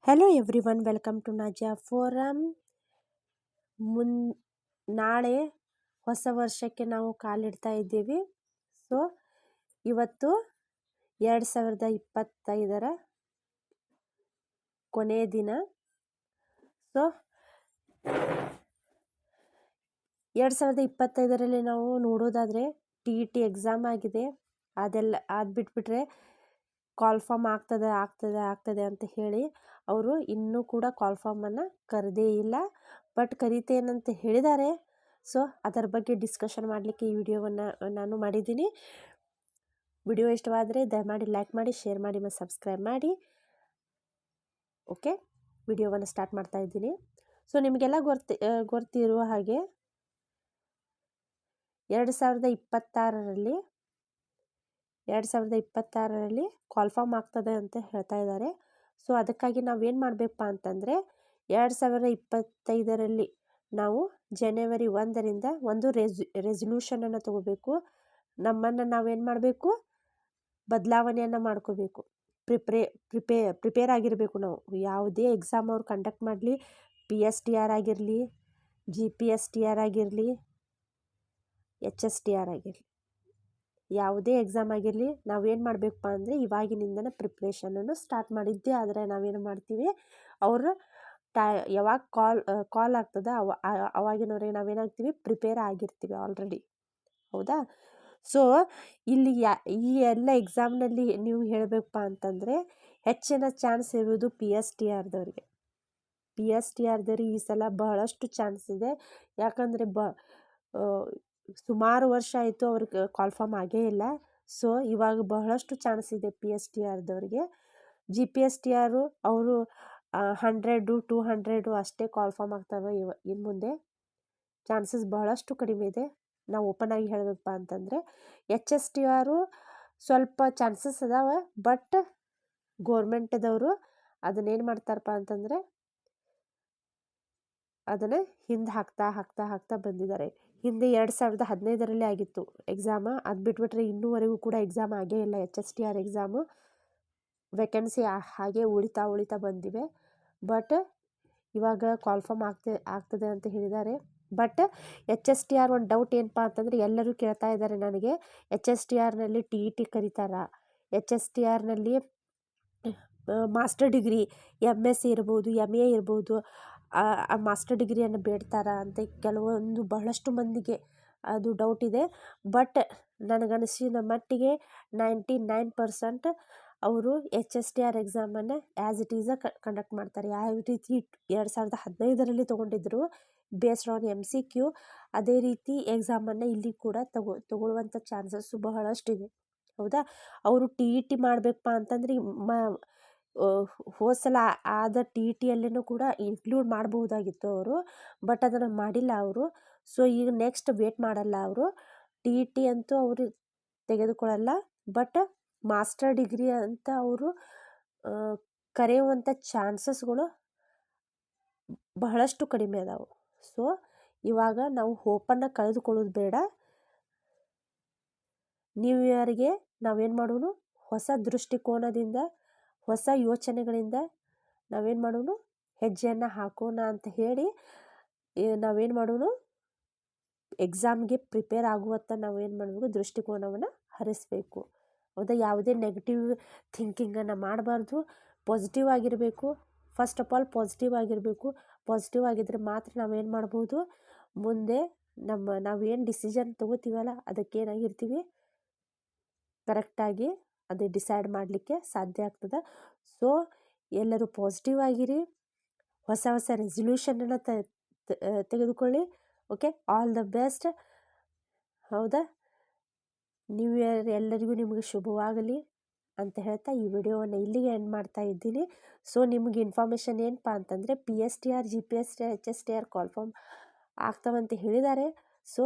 Hello everyone, welcome to ನಾಜಾ forum. ನಾಳೆ ಹೊಸ ವರ್ಷಕ್ಕೆ ನಾವು ಕಾಲಿಡ್ತಾ ಇದ್ದೀವಿ. ಸೊ ಇವತ್ತು 2025ರ ಕೊನೆಯ ದಿನ. ಸೊ 2025ರಲ್ಲಿ ನಾವು ನೋಡೋದಾದರೆ TET ಎಕ್ಸಾಮ್ ಆಗಿದೆ. ಅದು ಬಿಟ್ಬಿಟ್ರೆ ಕಾಲ್ಫಾರ್ಮ್ ಆಗ್ತದೆ ಅಂತ ಹೇಳಿ ಅವರು ಇನ್ನೂ ಕೂಡ ಕಾಲ್ಫಾರ್ಮನ್ನು ಕರೆದೇ ಇಲ್ಲ. ಬಟ್ ಕರಿತೇನಂತ ಹೇಳಿದ್ದಾರೆ. ಸೊ ಅದರ ಬಗ್ಗೆ ಡಿಸ್ಕಷನ್ ಮಾಡಲಿಕ್ಕೆ ಈ ವಿಡಿಯೋವನ್ನು ನಾನು ಮಾಡಿದ್ದೀನಿ. ವಿಡಿಯೋ ಇಷ್ಟವಾದರೆ ದಯಮಾಡಿ ಲೈಕ್ ಮಾಡಿ, ಶೇರ್ ಮಾಡಿ ಮತ್ತು ಸಬ್ಸ್ಕ್ರೈಬ್ ಮಾಡಿ. ಓಕೆ, ವಿಡಿಯೋವನ್ನು ಸ್ಟಾರ್ಟ್ ಮಾಡ್ತಾ ಇದ್ದೀನಿ. ಸೊ ನಿಮಗೆಲ್ಲ ಗೊತ್ತಿರುವ ಹಾಗೆ 2026ರಲ್ಲಿ ಕಾಲ್ಫಾರ್ಮ್ ಆಗ್ತದೆ ಅಂತ ಹೇಳ್ತಾ ಇದ್ದಾರೆ. ಸೊ ಅದಕ್ಕಾಗಿ ನಾವೇನು ಮಾಡಬೇಕಪ್ಪ ಅಂತಂದರೆ 2025ರಲ್ಲಿ ನಾವು ಜನವರಿ 1ರಿಂದ ಒಂದು ರೆಸಲ್ಯೂಷನನ್ನು ತಗೋಬೇಕು. ನಮ್ಮನ್ನು ನಾವೇನು ಮಾಡಬೇಕು, ಬದಲಾವಣೆಯನ್ನು ಮಾಡ್ಕೋಬೇಕು. ಪ್ರಿಪೇರ್ ಆಗಿರಬೇಕು. ನಾವು ಯಾವುದೇ ಎಕ್ಸಾಮ್ ಅವ್ರು ಕಂಡಕ್ಟ್ ಮಾಡಲಿ, PSTR ಆಗಿರಲಿ, GPSTR ಆಗಿರಲಿ, HSTR ಆಗಿರಲಿ, ಯಾವುದೇ ಎಕ್ಸಾಮ್ ಆಗಿರಲಿ, ನಾವೇನು ಮಾಡಬೇಕಪ್ಪ ಅಂದರೆ ಇವಾಗಿನಿಂದನೇ ಪ್ರಿಪ್ರೇಷನನ್ನು ಸ್ಟಾರ್ಟ್ ಮಾಡಿದ್ದೇ ಆದರೆ ನಾವೇನು ಮಾಡ್ತೀವಿ, ಅವರು ಯಾವಾಗ ಕಾಲ್ ಆಗ್ತದೆ ಅವಾಗಿನವರೆಗೆ ನಾವೇನಾಗ್ತೀವಿ, ಪ್ರಿಪೇರ್ ಆಗಿರ್ತೀವಿ ಆಲ್ರೆಡಿ. ಹೌದಾ? ಸೊ ಇಲ್ಲಿ ಈ ಎಲ್ಲ ಎಕ್ಸಾಮ್ನಲ್ಲಿ ನೀವು ಹೇಳಬೇಕಪ್ಪ ಅಂತಂದರೆ ಹೆಚ್ಚಿನ ಚಾನ್ಸ್ ಇರೋದು PSTRದವ್ರಿಗೆ. PSTRದವ್ರಿಗೆ ಈ ಸಲ ಬಹಳಷ್ಟು ಚಾನ್ಸ್ ಇದೆ. ಯಾಕಂದರೆ ಸುಮಾರು ವರ್ಷ ಆಯಿತು ಅವ್ರಿಗೆ ಕಾಲ್ಫಾರ್ಮ್ ಆಗೇ ಇಲ್ಲ. ಸೊ ಇವಾಗ ಬಹಳಷ್ಟು ಚಾನ್ಸ್ ಇದೆ PSTRದವ್ರಿಗೆ. GPSTR ಅವರು 100, 200 ಅಷ್ಟೇ ಕಾಲ್ಫಾರ್ಮ್ ಆಗ್ತವೆ. ಇನ್ನು ಮುಂದೆ ಚಾನ್ಸಸ್ ಬಹಳಷ್ಟು ಕಡಿಮೆ ಇದೆ. ನಾವು ಓಪನ್ ಆಗಿ ಹೇಳಬೇಕಪ್ಪ ಅಂತಂದರೆ HSTR ಸ್ವಲ್ಪ ಚಾನ್ಸಸ್ ಅದಾವೆ. ಬಟ್ ಗೋರ್ಮೆಂಟ್ದವರು ಅದನ್ನೇನು ಮಾಡ್ತಾರಪ್ಪ ಅಂತಂದರೆ ಅದನ್ನು ಹಿಂದೆ ಹಾಕ್ತಾ ಬಂದಿದ್ದಾರೆ. ಹಿಂದೆ 2015ರಲ್ಲಿ ಆಗಿತ್ತು ಎಕ್ಸಾಮ್. ಅದು ಬಿಟ್ಬಿಟ್ರೆ ಇನ್ನೂವರೆಗೂ ಕೂಡ ಎಕ್ಸಾಮ್ ಆಗೇ ಇಲ್ಲ. HSTR ಎಕ್ಸಾಮು ವೇಕೆನ್ಸಿ ಹಾಗೆ ಉಳಿತಾ ಬಂದಿವೆ. ಬಟ್ ಇವಾಗ ಕಾಲ್ಫಾರ್ಮ್ ಆಗ್ತದೆ ಅಂತ ಹೇಳಿದ್ದಾರೆ. ಬಟ್ HSTR ಒಂದು ಡೌಟ್ ಏನಪ್ಪ ಅಂತಂದರೆ ಎಲ್ಲರೂ ಕೇಳ್ತಾ ಇದ್ದಾರೆ ನನಗೆ, HSTRನಲ್ಲಿ TET ಕರೀತಾರಾ, HSTRನಲ್ಲಿ ಮಾಸ್ಟರ್ ಡಿಗ್ರಿ MSc ಇರ್ಬೋದು, MA ಇರ್ಬೋದು, ಮಾಸ್ಟರ್ ಡಿಗ್ರಿಯನ್ನು ಬೇಡ್ತಾರಾ ಅಂತ ಬಹಳಷ್ಟು ಮಂದಿಗೆ ಅದು ಡೌಟ್ ಇದೆ. ಬಟ್ ನನಗನಿಸಿದ ಮಟ್ಟಿಗೆ 99% ಅವರು HSTR ಎಕ್ಸಾಮನ್ನು ಆ್ಯಸ್ ಇಟ್ ಈಸ್ ಕಂಡಕ್ಟ್ ಮಾಡ್ತಾರೆ. ಯಾವ ರೀತಿ 2015ರಲ್ಲಿ ತೊಗೊಂಡಿದ್ರು ಬೇಸ್ಡ್ ಆನ್ MCQ, ಅದೇ ರೀತಿ ಎಕ್ಸಾಮನ್ನು ಇಲ್ಲಿ ಕೂಡ ತಗೊಳ್ಳುವಂಥ ಚಾನ್ಸಸ್ಸು ಬಹಳಷ್ಟಿದೆ. ಹೌದಾ? ಅವರು TET ಮಾಡಬೇಕಪ್ಪ ಅಂತಂದರೆ ಹೋದ ಸಲ ಆದ TETಯಲ್ಲೂ ಕೂಡ ಇನ್ಕ್ಲೂಡ್ ಮಾಡಬಹುದಾಗಿತ್ತು ಅವರು. ಬಟ್ ಅದನ್ನು ಮಾಡಿಲ್ಲ ಅವರು. ಸೊ ಈಗ ನೆಕ್ಸ್ಟ್ ವೇಟ್ ಮಾಡಲ್ಲ ಅವರು. TET ಅಂತೂ ಅವರು ತೆಗೆದುಕೊಳ್ಳಲ್ಲ. ಬಟ್ ಮಾಸ್ಟರ್ ಡಿಗ್ರಿ ಅಂತ ಅವರು ಕರೆಯುವಂಥ ಚಾನ್ಸಸ್ಗಳು ಬಹಳಷ್ಟು ಕಡಿಮೆ ಅದಾವೆ. ಸೊ ಇವಾಗ ನಾವು ಹೋಪನ್ನು ಕಳೆದುಕೊಳ್ಳೋದು ಬೇಡ. ನ್ಯೂ ಇಯರ್ಗೆ ನಾವೇನು ಮಾಡೋಣ, ಹೊಸ ದೃಷ್ಟಿಕೋನದಿಂದ, ಹೊಸ ಯೋಚನೆಗಳಿಂದ ನಾವೇನು ಮಾಡೋಣ, ಹೆಜ್ಜೆಯನ್ನು ಹಾಕೋಣ ಅಂತ ಹೇಳಿ ನಾವೇನು ಮಾಡೋಣ, ಎಕ್ಸಾಮ್ಗೆ ಪ್ರಿಪೇರ್ ಆಗುವತ್ತ ನಾವೇನು ಮಾಡಬೇಕು, ದೃಷ್ಟಿಕೋನವನ್ನು ಹರಿಸಬೇಕು. ಹೌದಾ? ಯಾವುದೇ ನೆಗೆಟಿವ್ ಥಿಂಕಿಂಗನ್ನು ಮಾಡಬಾರ್ದು. ಪಾಸಿಟಿವ್ ಆಗಿರಬೇಕು. ಫಸ್ಟ್ ಆಫ್ ಆಲ್ ಪಾಸಿಟಿವ್ ಆಗಿರಬೇಕು. ಪಾಸಿಟಿವ್ ಆಗಿದ್ದರೆ ಮಾತ್ರ ನಾವೇನು ಮಾಡ್ಬೋದು, ಮುಂದೆ ನಾವೇನು ಡಿಸಿಷನ್ ತೊಗೋತೀವಲ್ಲ ಅದಕ್ಕೇನಾಗಿರ್ತೀವಿ, ಕರೆಕ್ಟಾಗಿ ಅದೇ ಡಿಸೈಡ್ ಮಾಡಲಿಕ್ಕೆ ಸಾಧ್ಯ ಆಗ್ತದೆ. ಸೊ ಎಲ್ಲರೂ ಪಾಸಿಟಿವ್ ಆಗಿರಿ. ಹೊಸ ರೆಸಲ್ಯೂಷನನ್ನು ತೆಗೆದುಕೊಳ್ಳಿ. Okay, all the best. ಹೌದಾ? ನ್ಯೂ ಇಯರ್ ಎಲ್ಲರಿಗೂ ನಿಮಗೆ ಶುಭವಾಗಲಿ ಅಂತ ಹೇಳ್ತಾ ಈ ವಿಡಿಯೋವನ್ನು ಇಲ್ಲಿಗೆ ಎಂಡ್ ಮಾಡ್ತಾ ಇದ್ದೀನಿ. ಸೊ ನಿಮಗೆ ಇನ್ಫಾರ್ಮೇಷನ್ ಏನಪ್ಪ ಅಂತಂದರೆ PSTR, GPSTR, HSTR ಕಾಲ್ಫಾರ್ಮ್ ಆಗ್ತಾವಂತ ಹೇಳಿದ್ದಾರೆ. ಸೊ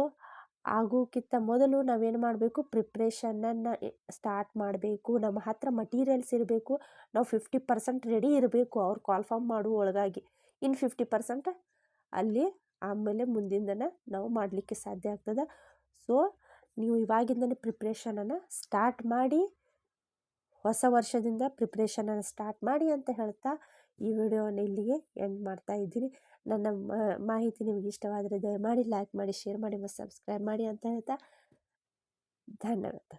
ಆಗೋಕ್ಕಿಂತ ಮೊದಲು ನಾವೇನು ಮಾಡಬೇಕು, ಪ್ರಿಪ್ರೇಷನನ್ನು ಸ್ಟಾರ್ಟ್ ಮಾಡಬೇಕು. ನಮ್ಮ ಹತ್ರ ಮಟೀರಿಯಲ್ಸ್ ಇರಬೇಕು. ನಾವು 50% ರೆಡಿ ಇರಬೇಕು ಅವ್ರು ಕಾಲ್ಫಾರ್ಮ್ ಮಾಡುವ ಒಳಗಾಗಿ. ಇನ್ನು 50% ಅಲ್ಲಿ ಆಮೇಲೆ ಮುಂದಿಂದನೇ ನಾವು ಮಾಡಲಿಕ್ಕೆ ಸಾಧ್ಯ ಆಗ್ತದೆ. ಸೊ ನೀವು ಇವಾಗಿಂದನೇ ಪ್ರಿಪ್ರೇಷನನ್ನು ಸ್ಟಾರ್ಟ್ ಮಾಡಿ, ಹೊಸ ವರ್ಷದಿಂದ ಪ್ರಿಪ್ರೇಷನನ್ನು ಸ್ಟಾರ್ಟ್ ಮಾಡಿ ಅಂತ ಹೇಳ್ತಾ ಈ ವಿಡಿಯೋವನ್ನು ಇಲ್ಲಿಗೆ ಎಂಡ್ ಮಾಡ್ತಾ ಇದ್ದೀನಿ. ನನ್ನ ಮಾಹಿತಿ ನಿಮಗೆ ಇಷ್ಟವಾದರೆ ದಯಮಾಡಿ ಲೈಕ್ ಮಾಡಿ, ಶೇರ್ ಮಾಡಿ ಮತ್ತು ಸಬ್ಸ್ಕ್ರೈಬ್ ಮಾಡಿ ಅಂತ ಹೇಳ್ತಾ ಧನ್ಯವಾದ.